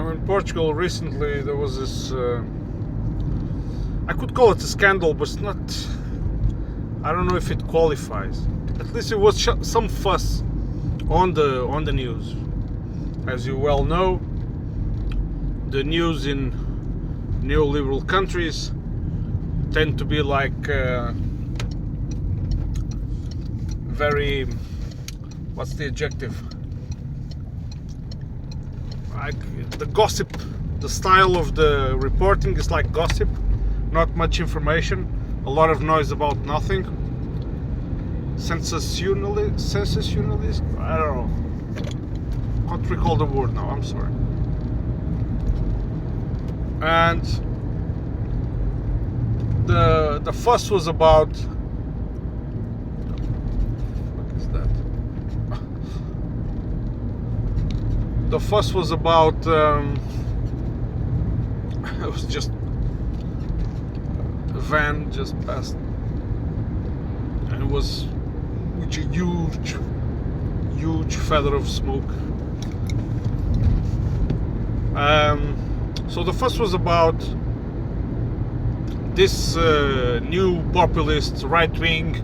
in Portugal recently there was this, I could call it a scandal, but it's not, I don't know if it qualifies. At least it was some fuss on the news. As you well know, the news in neoliberal countries tend to be like very, what's the adjective? Like the gossip, the style of the reporting is like gossip, not much information, a lot of noise about nothing. Sensationalist? I don't know. Can't recall the word now, I'm sorry. And the fuss was about, what is that? The fuss was about it was just a van just passed, and it was with a huge feather of smoke. So the fuss was about this new populist right wing,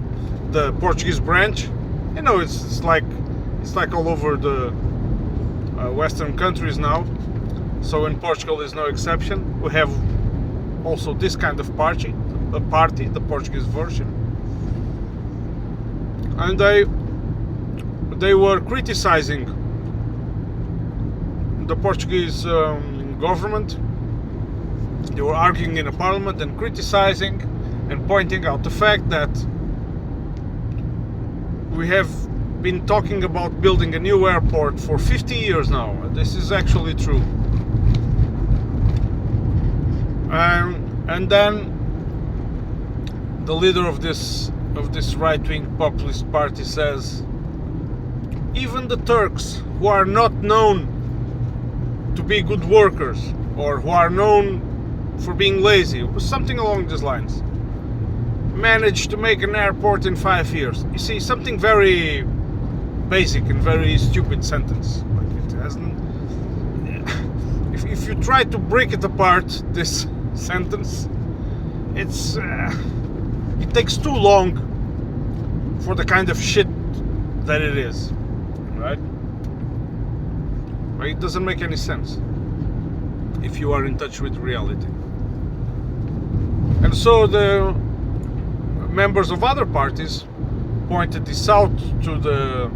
the Portuguese branch. You know, it's like all over the Western countries now. So in Portugal is no exception. We have also this kind of party, the Portuguese version, and they were criticizing the Portuguese government. They were arguing in a parliament and criticizing and pointing out the fact that we have been talking about building a new airport for 50 years now. This is actually true. And then the leader of this right-wing populist party says, even the Turks, who are not known to be good workers, or who are known for being lazy, something along these lines, managed to make an airport in 5 years. You see, something very basic and very stupid sentence. Like it hasn't. If you try to break it apart, this sentence, it takes too long for the kind of shit that it is, right? It doesn't make any sense if you are in touch with reality. And so the members of other parties pointed this out to the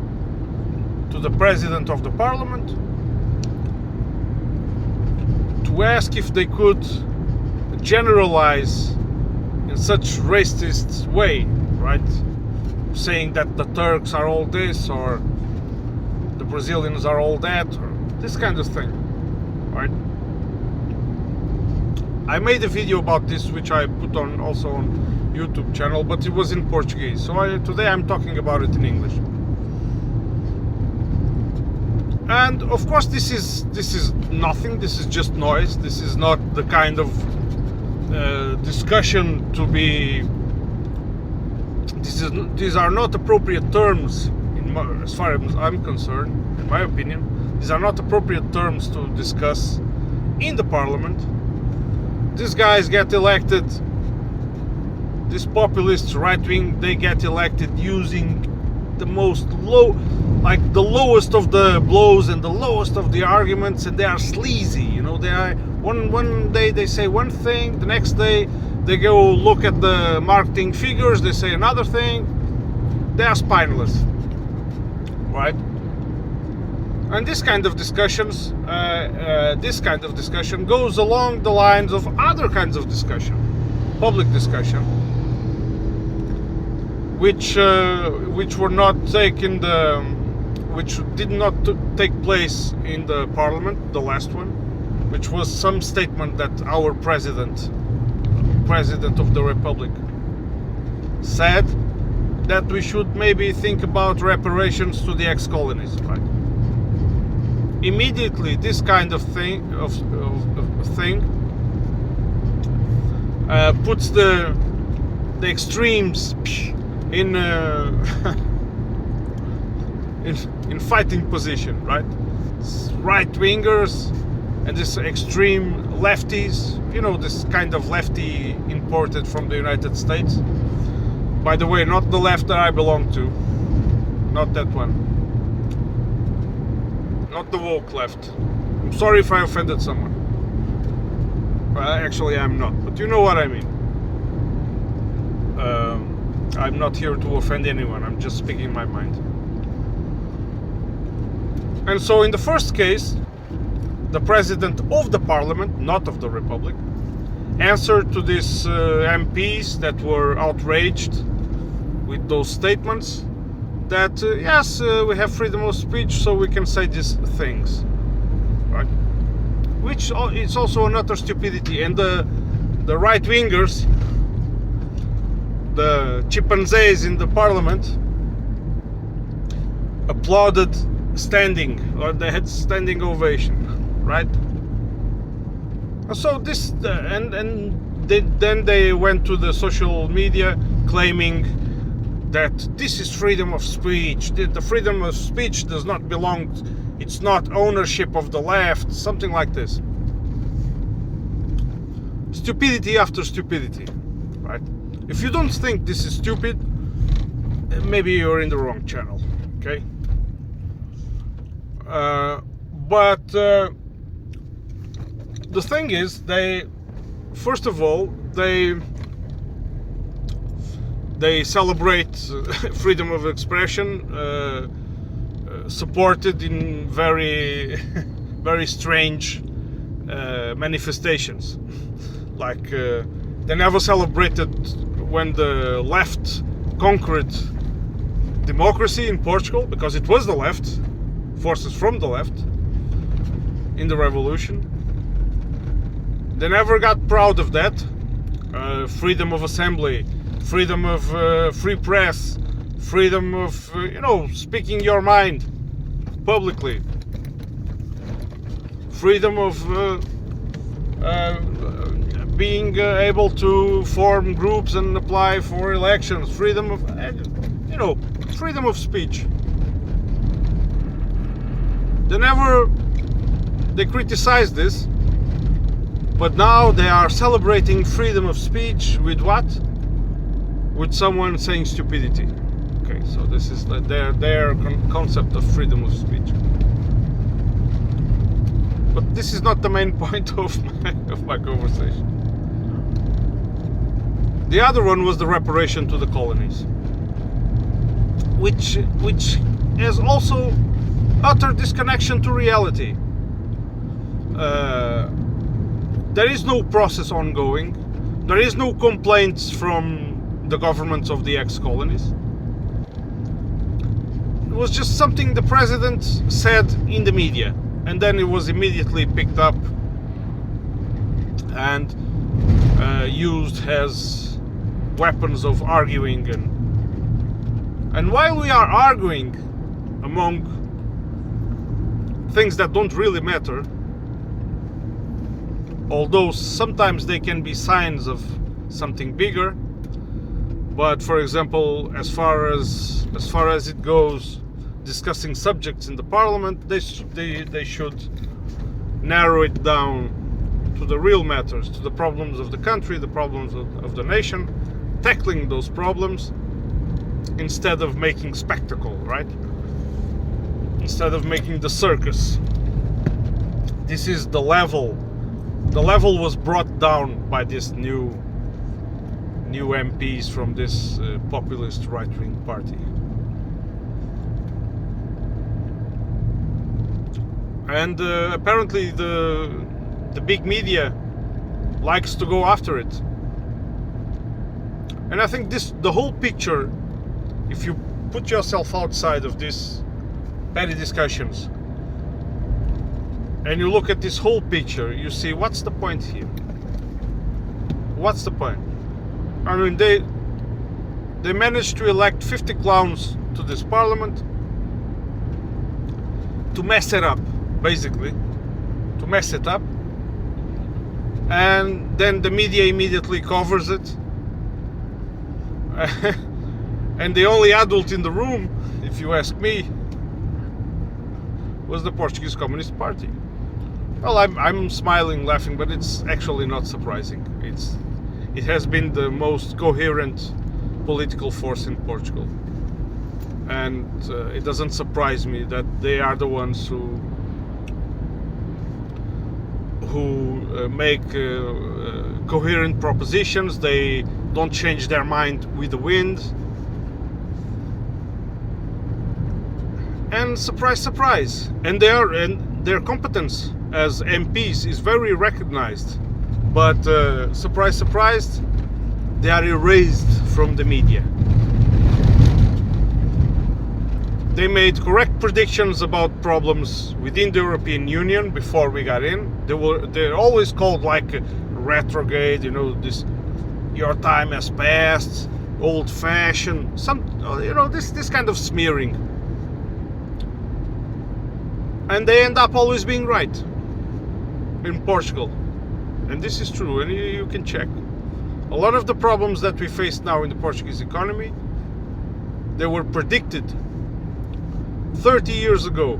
president of the parliament to ask if they could generalize in such racist way, right? Saying that the Turks are all this, or the Brazilians are all that, or this kind of thing, right? I made a video about this, which I put on also on YouTube channel, but it was in Portuguese. So today I'm talking about it in English. And of course, this is nothing. This is just noise. This is not the kind of discussion to be. These are not appropriate terms, as far as I'm concerned. In my opinion, these are not appropriate terms to discuss in the parliament. These guys get elected. This populist right wing, they get elected using the most the lowest of the blows and the lowest of the arguments, and they are sleazy. You know, they are one day they say one thing, the next day they go look at the marketing figures, they say another thing. They are spineless, right? And this kind of discussion goes along the lines of other kinds of discussion, public discussion, which were not taken which did not take place in the parliament, the last one, which was some statement that our president of the republic said that we should maybe think about reparations to the ex-colonies, right? Immediately this kind of thing puts the extremes in in fighting position, right? Right wingers and this extreme lefties, this kind of lefty imported from the United States. By the way, not the left that I belong to, not that one, not the woke left. I'm sorry if I offended someone. Well, actually I'm not, but you know what I mean. I'm not here to offend anyone, I'm just speaking my mind. And so in the first case, the president of the parliament, not of the republic, answered to these MPs that were outraged with those statements that yes, we have freedom of speech, so we can say these things, right? Which it's also an utter stupidity. And the right wingers, the chimpanzees in the parliament, applauded standing, or they had standing ovation, right? So this then they went to the social media claiming that this is freedom of speech. The freedom of speech does not belong, it's not ownership of the left, something like this. Stupidity after stupidity, right? If you don't think this is stupid, maybe you're in the wrong channel, okay? But the thing is, first of all, they celebrate freedom of expression, supported in very, very strange manifestations. Like they never celebrated when the left conquered democracy in Portugal, because it was the left, forces from the left, in the revolution. They never got proud of that. Freedom of assembly, freedom of free press, freedom of speaking your mind publicly, freedom of being able to form groups and apply for elections, freedom of freedom of speech. They criticized this, but now they are celebrating freedom of speech with what? With someone saying stupidity. Okay, so this is their concept of freedom of speech. But this is not the main point of my conversation. The other one was the reparation to the colonies, which has also utter disconnection to reality. There is no process ongoing. There is no complaints from the governments of the ex-colonies. It was just something the president said in the media, and then it was immediately picked up and used as weapons of arguing. And while we are arguing among things that don't really matter, although sometimes they can be signs of something bigger, but for example, as far as it goes, discussing subjects in the parliament, they should narrow it down to the real matters, to the problems of the country, the problems of the nation, tackling those problems instead of making spectacle, right? Instead of making the circus. This is the level. The level was brought down by this new MPs from this populist right-wing party. And apparently the big media likes to go after it. And I think the whole picture, if you put yourself outside of these petty discussions and you look at this whole picture, you see, what's the point here? What's the point? I mean, they managed to elect 50 clowns to this parliament to mess it up, basically, to mess it up, and then the media immediately covers it. And the only adult in the room, if you ask me, was the Portuguese Communist Party. Well, I'm smiling, laughing, but it's actually not surprising. It has been the most coherent political force in Portugal, and it doesn't surprise me that they are the ones who make coherent propositions. They don't change their mind with the wind. And surprise, surprise, and their competence as MPs is very recognized. But surprise, surprise, they are erased from the media. They made correct predictions about problems within the European Union before we got in. They're always called like retrograde, this your time has passed, old-fashioned, this kind of smearing. And they end up always being right in Portugal. And this is true, and you can check. A lot of the problems that we face now in the Portuguese economy, they were predicted 30 years ago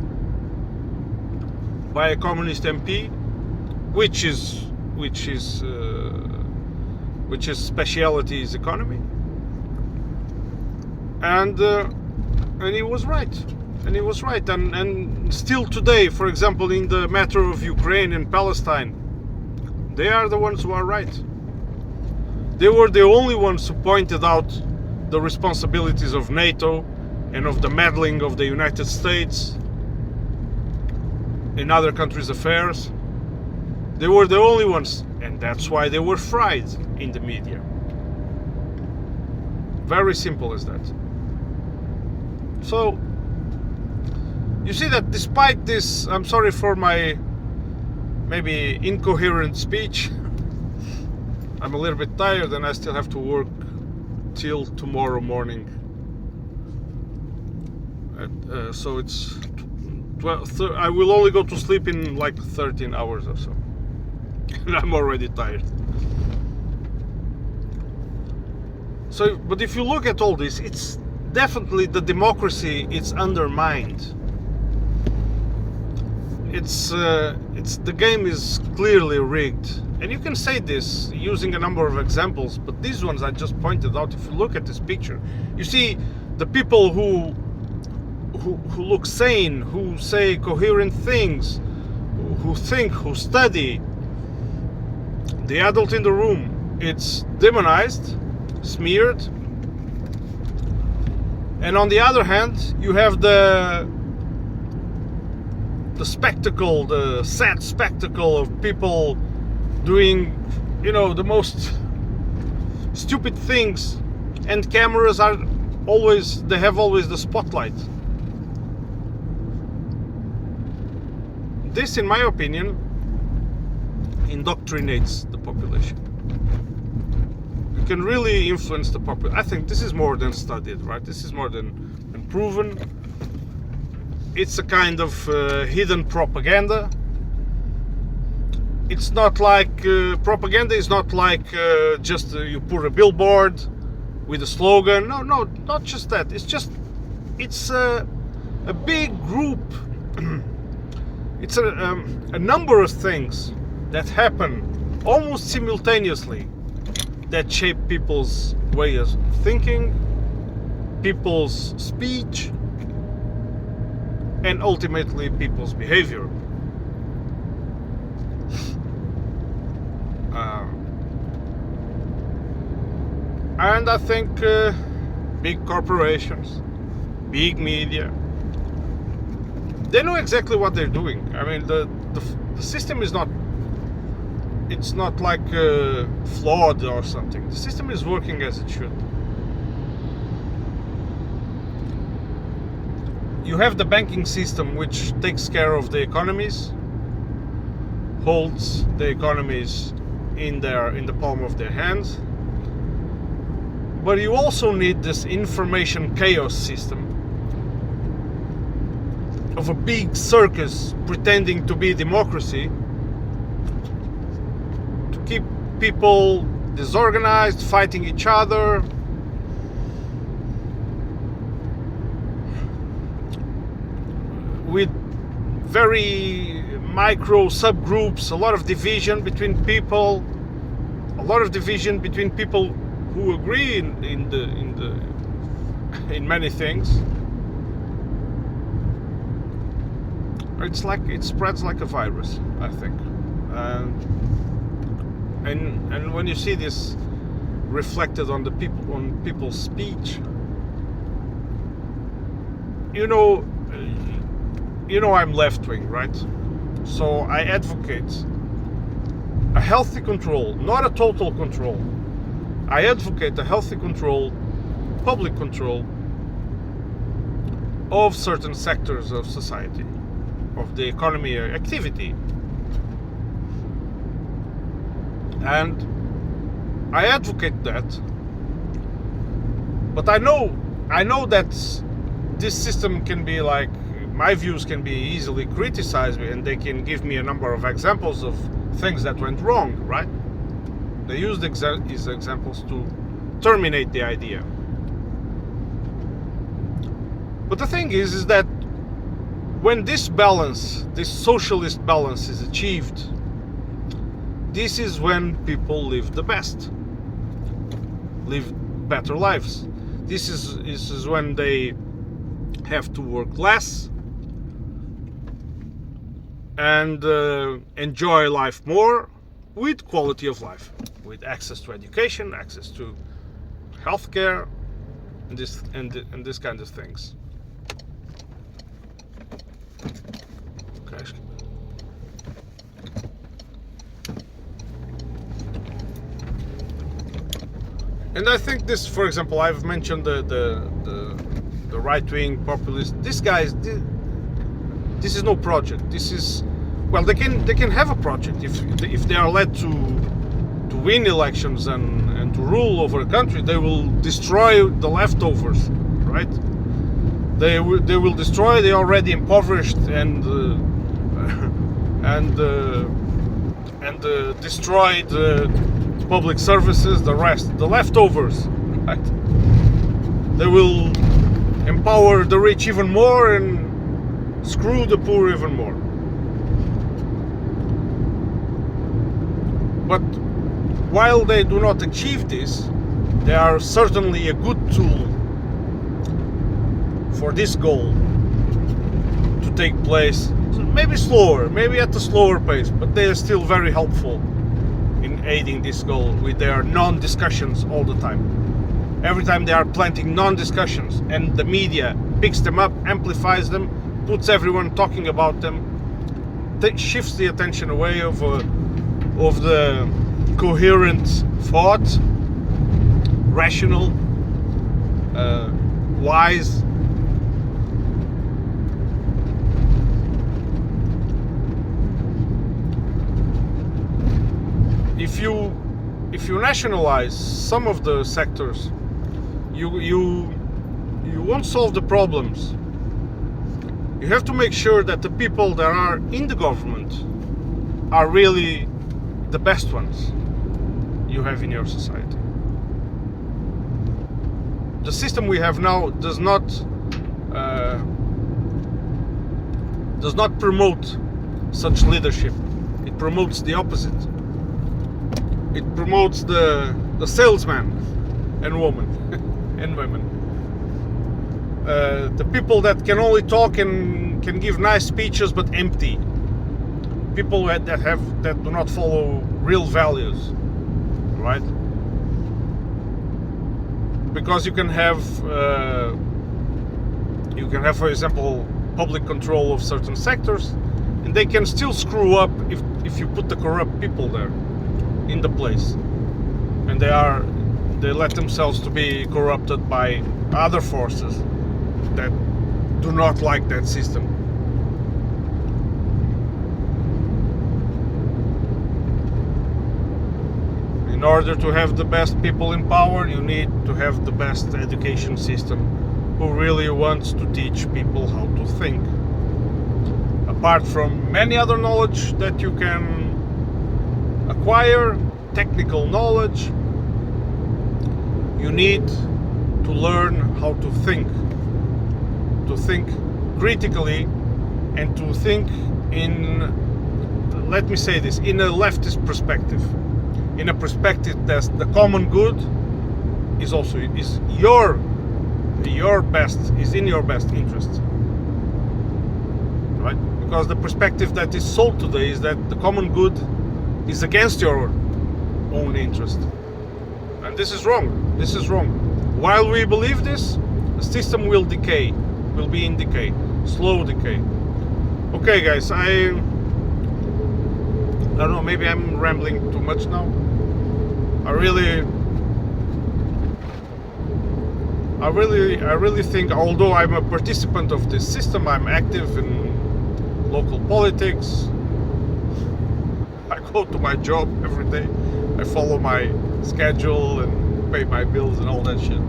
by a communist MP, which is speciality is economy, and he was right. And he was right. And still today, for example, in the matter of Ukraine and Palestine, they are the ones who are right. They were the only ones who pointed out the responsibilities of NATO and of the meddling of the United States in other countries' affairs. They were the only ones, and that's why they were fried in the media. Very simple as that. So, you see that despite this, I'm sorry for my maybe incoherent speech. I'm a little bit tired and I still have to work till tomorrow morning. So it's 12, I will only go to sleep in like 13 hours or so. And I'm already tired. So, but if you look at all this, it's definitely the democracy, it's undermined. It's the game is clearly rigged, and you can say this using a number of examples, but these ones I just pointed out. If you look at this picture, you see the people who look sane, who say coherent things, who think, who study. The adult in the room, it's demonized, smeared, and on the other hand, you have the spectacle, the sad spectacle of people doing, the most stupid things, and cameras have always the spotlight. This, in my opinion, indoctrinates the population. You can really influence the population. I think this is more than studied, right? This is more than proven. It's a kind of hidden propaganda. It's not like propaganda is not like just you put a billboard with a slogan. No, not just that. It's a big group. It's a number of things that happen almost simultaneously that shape people's way of thinking, people's speech, and ultimately people's behavior. And I think big corporations, big media, they know exactly what they're doing. I mean, the system is not, it's not like flawed or something. The system is working as it should. You have the banking system, which takes care of the economies, holds the economies in the palm of their hands. But you also need this information chaos system of a big circus pretending to be democracy to keep people disorganized, fighting each other. With very micro subgroups, a lot of division between people, a lot of division between people who agree in many things. It's like it spreads like a virus, I think. And when you see this reflected on people's speech, you know I'm left-wing, right? So I advocate a healthy control, not a total control. I advocate a healthy control, public control of certain sectors of society, of the economy activity. And I advocate that, but I know that this system can be like, my views can be easily criticized, and they can give me a number of examples of things that went wrong, right? They used these examples to terminate the idea. But the thing is that when this balance, this socialist balance is achieved, this is when people live the best, live better lives. This is when they have to work less and enjoy life more, with quality of life, with access to education, access to healthcare, and this kind of things. Okay. And I think this, for example, I've mentioned the right-wing populist. These guys, this is no project. This is, well, they can have a project if they are led to win elections and to rule over a country. They will destroy the leftovers, right? They will destroy the already impoverished and destroy the public services, the rest, the leftovers, right? They will empower the rich even more and screw the poor even more. But while they do not achieve this, they are certainly a good tool for this goal to take place. Maybe slower, maybe at a slower pace, but they are still very helpful in aiding this goal with their non-discussions all the time. Every time they are planting non-discussions, and the media picks them up, amplifies them, puts everyone talking about them, shifts the attention away of the coherent thought, rational, wise. If you nationalize some of the sectors, you won't solve the problems. You have to make sure that the people that are in the government are really the best ones you have in your society. The system we have now does not promote such leadership. It promotes the opposite. It promotes the salesman and woman and women. The people that can only talk and can give nice speeches but empty. People that do not follow real values, right? Because you can have, for example, public control of certain sectors, and they can still screw up if you put the corrupt people there in the place, and they let themselves to be corrupted by other forces that do not like that system. In order to have the best people in power, you need to have the best education system who really wants to teach people how to think. Apart from many other knowledge that you can acquire, technical knowledge, you need to learn how to think critically, and to think in let me say this, in a leftist perspective, in a perspective that the common good is also is your best, is in your best interest, right? Because the perspective that is sold today is that the common good is against your own interest, and this is wrong. This is wrong. While we believe this, the system will decay, will be in decay, slow decay. Okay, guys, I don't know, maybe I'm rambling too much now. I really think, although I'm a participant of this system, I'm active in local politics. I go to my job every day. I follow my schedule and pay my bills and all that shit.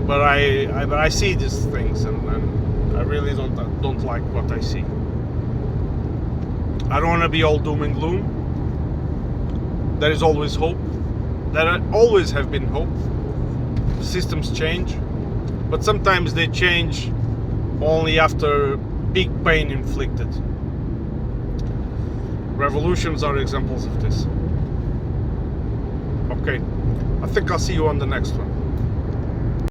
But I see these things, and I really don't like what I see. I don't want to be all doom and gloom. There is always hope. There always have been hope. Systems change, but sometimes they change only after big pain inflicted. Revolutions are examples of this. Okay, I think I'll see you on the next one.